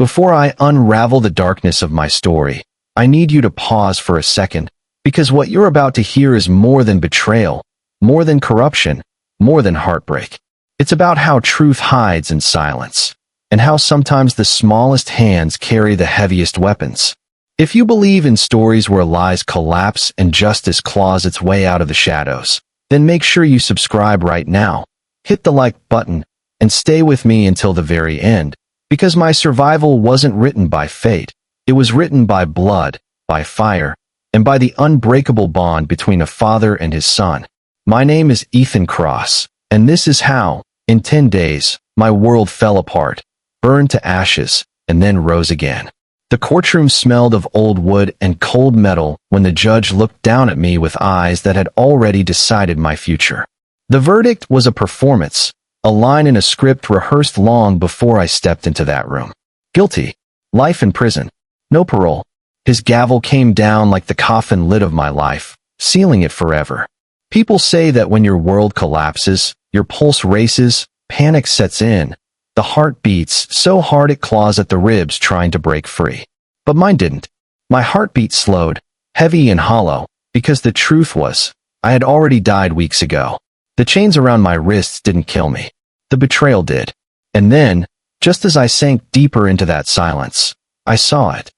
Before I unravel the darkness of my story, I need you to pause for a second, because what you're about to hear is more than betrayal, more than corruption, more than heartbreak. It's about how truth hides in silence, and how sometimes the smallest hands carry the heaviest weapons. If you believe in stories where lies collapse and justice claws its way out of the shadows, then make sure you subscribe right now. Hit the like button, and stay with me until the very end, because my survival wasn't written by fate. It was written by blood, by fire, and by the unbreakable bond between a father and his son. My name is Ethan Cross, and this is how, in 10 days, my world fell apart, burned to ashes, and then rose again. The courtroom smelled of old wood and cold metal when the judge looked down at me with eyes that had already decided my future. The verdict was a performance, a line in a script rehearsed long before I stepped into that room. Guilty. Life in prison. No parole. His gavel came down like the coffin lid of my life, sealing it forever. People say that when your world collapses, your pulse races, panic sets in. The heart beats so hard it claws at the ribs trying to break free. But mine didn't. My heartbeat slowed, heavy and hollow, because the truth was, I had already died weeks ago. The chains around my wrists didn't kill me. The betrayal did. And then, just as I sank deeper into that silence, I saw it.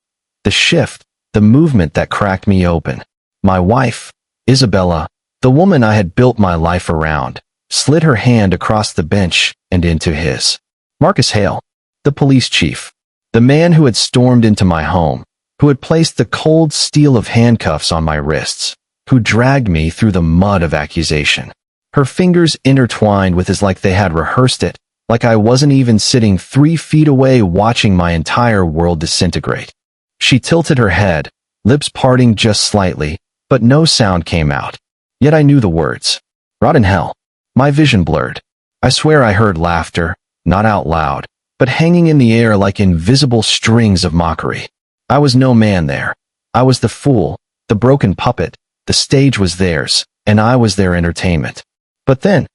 The shift, the movement that cracked me open. My wife, Isabella, the woman I had built my life around, slid her hand across the bench and into his. Marcus Hale, the police chief, the man who had stormed into my home, who had placed the cold steel of handcuffs on my wrists, who dragged me through the mud of accusation. Her fingers intertwined with his like they had rehearsed it, like I wasn't even sitting 3 feet away watching my entire world disintegrate. She tilted her head, lips parting just slightly, but no sound came out. Yet I knew the words. Rot in hell. My vision blurred. I swear I heard laughter, not out loud, but hanging in the air like invisible strings of mockery. I was no man there. I was the fool, the broken puppet. The stage was theirs, and I was their entertainment. But then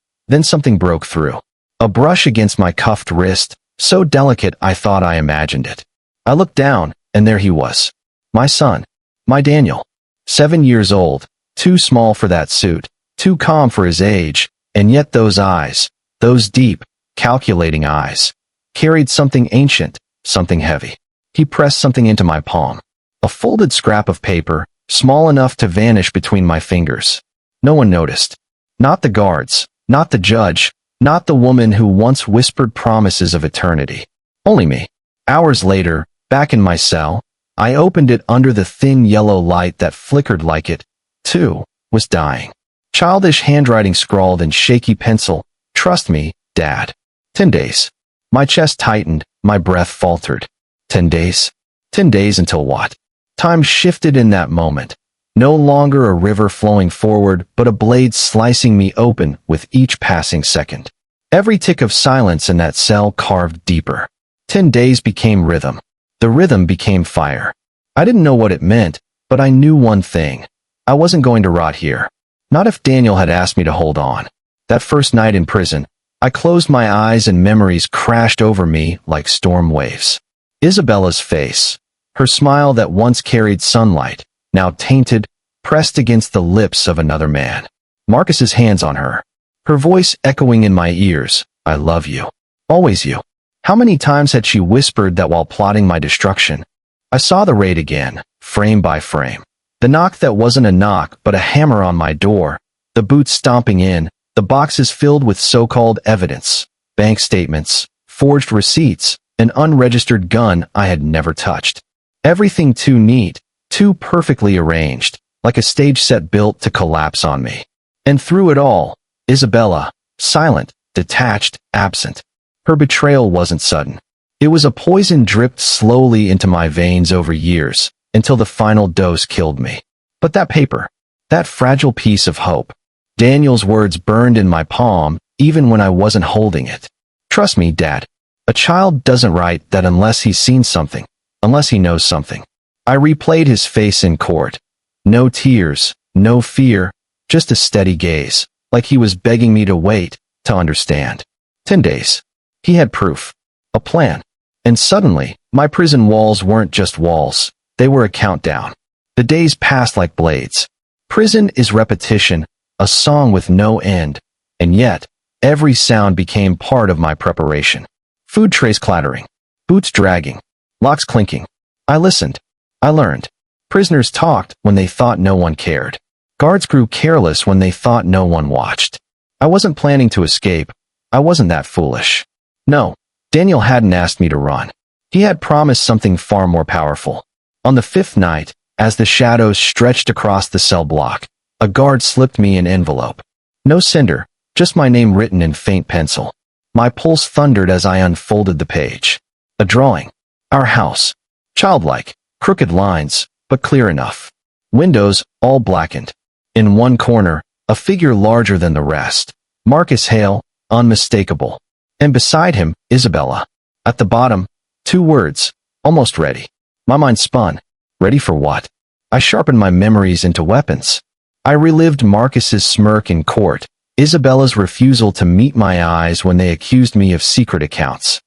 something broke through. A brush against my cuffed wrist, so delicate I thought I imagined it. I looked down, and there he was. My son. My Daniel. 7 years old, too small for that suit, too calm for his age, and yet those eyes, those deep, calculating eyes, carried something ancient, something heavy. He pressed something into my palm. A folded scrap of paper, small enough to vanish between my fingers. No one noticed. Not the guards, not the judge, not the woman who once whispered promises of eternity. Only me. Hours later, back in my cell, I opened it under the thin yellow light that flickered like it, too, was dying. Childish handwriting scrawled in shaky pencil, "Trust me, Dad." 10 days. My chest tightened, my breath faltered. 10 days? 10 days until what? Time shifted in that moment. No longer a river flowing forward, but a blade slicing me open with each passing second. Every tick of silence in that cell carved deeper. 10 days became rhythm. The rhythm became fire. I didn't know what it meant, but I knew one thing. I wasn't going to rot here. Not if Daniel had asked me to hold on. That first night in prison, I closed my eyes and memories crashed over me like storm waves. Isabella's face, her smile that once carried sunlight, now tainted, pressed against the lips of another man. Marcus's hands on her, her voice echoing in my ears, "I love you. Always you." How many times had she whispered that while plotting my destruction? I saw the raid again, frame by frame. The knock that wasn't a knock but a hammer on my door, the boots stomping in, the boxes filled with so-called evidence, bank statements, forged receipts, an unregistered gun I had never touched. Everything too neat, too perfectly arranged, like a stage set built to collapse on me. And through it all, Isabella, silent, detached, absent. Her betrayal wasn't sudden. It was a poison dripped slowly into my veins over years, until the final dose killed me. But that paper, that fragile piece of hope, Daniel's words burned in my palm, even when I wasn't holding it. "Trust me, Dad. A child doesn't write that unless he's seen something, unless he knows something." I replayed his face in court. No tears, no fear, just a steady gaze, like he was begging me to wait, to understand. 10 days. He had proof. A plan. And suddenly, my prison walls weren't just walls. They were a countdown. The days passed like blades. Prison is repetition, a song with no end. And yet, every sound became part of my preparation. Food trays clattering, boots dragging, locks clinking. I listened. I learned. Prisoners talked when they thought no one cared. Guards grew careless when they thought no one watched. I wasn't planning to escape. I wasn't that foolish. No, Daniel hadn't asked me to run. He had promised something far more powerful. On the fifth night, as the shadows stretched across the cell block, a guard slipped me an envelope. No sender, just my name written in faint pencil. My pulse thundered as I unfolded the page. A drawing. Our house. Childlike, crooked lines, but clear enough. Windows, all blackened. In one corner, a figure larger than the rest. Marcus Hale, unmistakable. And beside him, Isabella. At the bottom, 2 words, almost ready. My mind spun. Ready for what? I sharpened my memories into weapons. I relived Marcus's smirk in court, Isabella's refusal to meet my eyes when they accused me of secret accounts.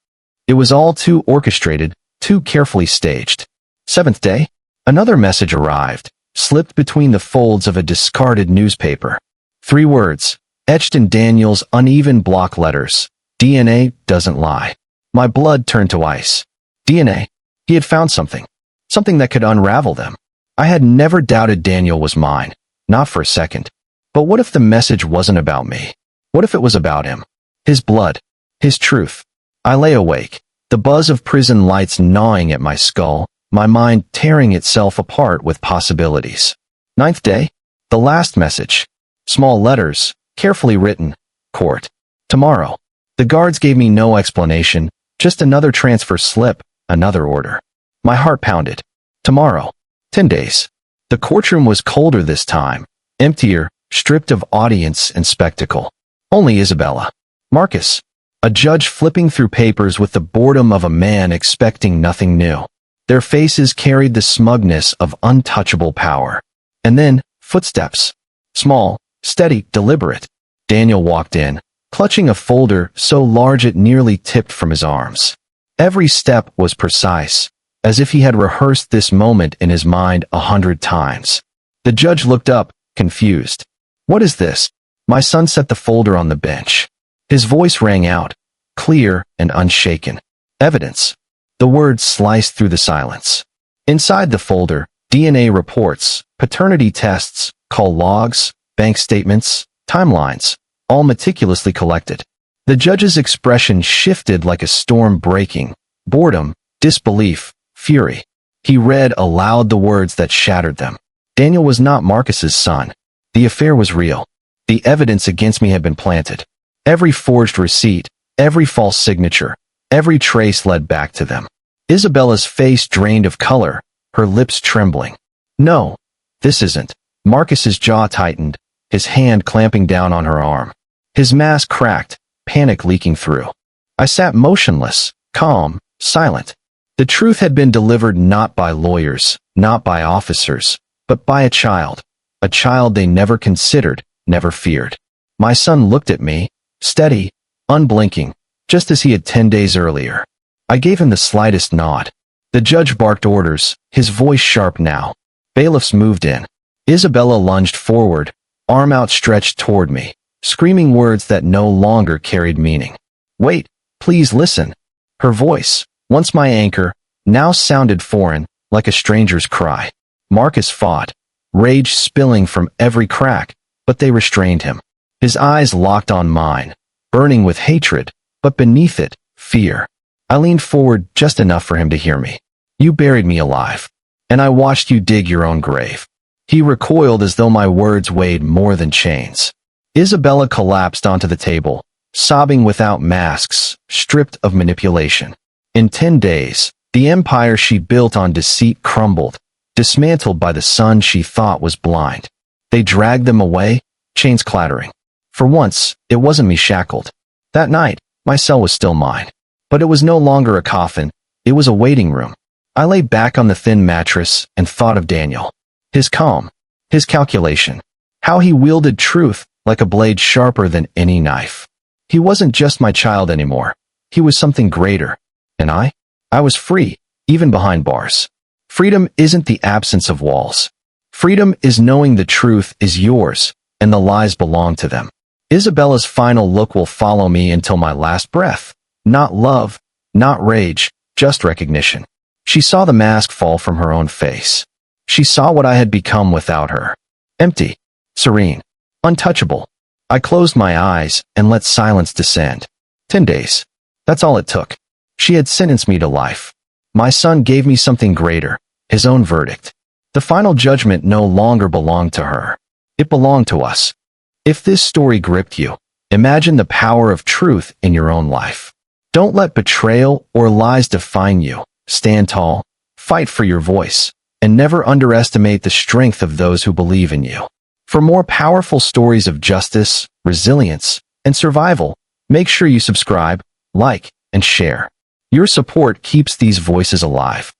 It was all too orchestrated, too carefully staged. 7th day, another message arrived, slipped between the folds of a discarded newspaper. 3 words, etched in Daniel's uneven block letters. DNA doesn't lie. My blood turned to ice. DNA. He had found something. Something that could unravel them. I had never doubted Daniel was mine. Not for a second. But what if the message wasn't about me? What if it was about him? His blood. His truth. I lay awake, the buzz of prison lights gnawing at my skull, my mind tearing itself apart with possibilities. 9th day, the last message. Small letters, carefully written. Court. Tomorrow. The guards gave me no explanation, just another transfer slip, another order. My heart pounded. Tomorrow. 10 days. The courtroom was colder this time, emptier, stripped of audience and spectacle. Only Isabella. Marcus. A judge flipping through papers with the boredom of a man expecting nothing new. Their faces carried the smugness of untouchable power. And then, footsteps. Small, steady, deliberate. Daniel walked in, clutching a folder so large it nearly tipped from his arms. Every step was precise, as if he had rehearsed this moment in his mind 100 times. The judge looked up, confused. What is this? My son set the folder on the bench. His voice rang out, clear and unshaken. Evidence. The words sliced through the silence. Inside the folder, DNA reports, paternity tests, call logs, bank statements, timelines, all meticulously collected. The judge's expression shifted like a storm breaking. Boredom, disbelief, fury. He read aloud the words that shattered them. Daniel was not Marcus's son. The affair was real. The evidence against me had been planted. Every forged receipt, every false signature, every trace led back to them. Isabella's face drained of color, her lips trembling. No, this isn't. Marcus's jaw tightened, his hand clamping down on her arm. His mask cracked, panic leaking through. I sat motionless, calm, silent. The truth had been delivered not by lawyers, not by officers, but by a child they never considered, never feared. My son looked at me, steady, unblinking, just as he had 10 days earlier. I gave him the slightest nod. The judge barked orders, his voice sharp now. Bailiffs moved in. Isabella lunged forward, arm outstretched toward me, screaming words that no longer carried meaning. Wait, please listen. Her voice, once my anchor, now sounded foreign, like a stranger's cry. Marcus fought, rage spilling from every crack, but they restrained him. His eyes locked on mine, burning with hatred, but beneath it, fear. I leaned forward just enough for him to hear me. You buried me alive, and I watched you dig your own grave. He recoiled as though my words weighed more than chains. Isabella collapsed onto the table, sobbing without masks, stripped of manipulation. In 10 days, the empire she built on deceit crumbled, dismantled by the son she thought was blind. They dragged them away, chains clattering. For once, it wasn't me shackled. That night, my cell was still mine. But it was no longer a coffin, it was a waiting room. I lay back on the thin mattress and thought of Daniel. His calm, his calculation, how he wielded truth like a blade sharper than any knife. He wasn't just my child anymore. He was something greater. And I I was free, even behind bars. Freedom isn't the absence of walls. Freedom is knowing the truth is yours, and the lies belong to them. Isabella's final look will follow me until my last breath. Not love, not rage, just recognition. She saw the mask fall from her own face. She saw what I had become without her. Empty, serene, untouchable. I closed my eyes and let silence descend. 10 days. That's all it took. She had sentenced me to life. My son gave me something greater, his own verdict. The final judgment no longer belonged to her. It belonged to us. If this story gripped you, imagine the power of truth in your own life. Don't let betrayal or lies define you. Stand tall, fight for your voice, and never underestimate the strength of those who believe in you. For more powerful stories of justice, resilience, and survival, make sure you subscribe, like, and share. Your support keeps these voices alive.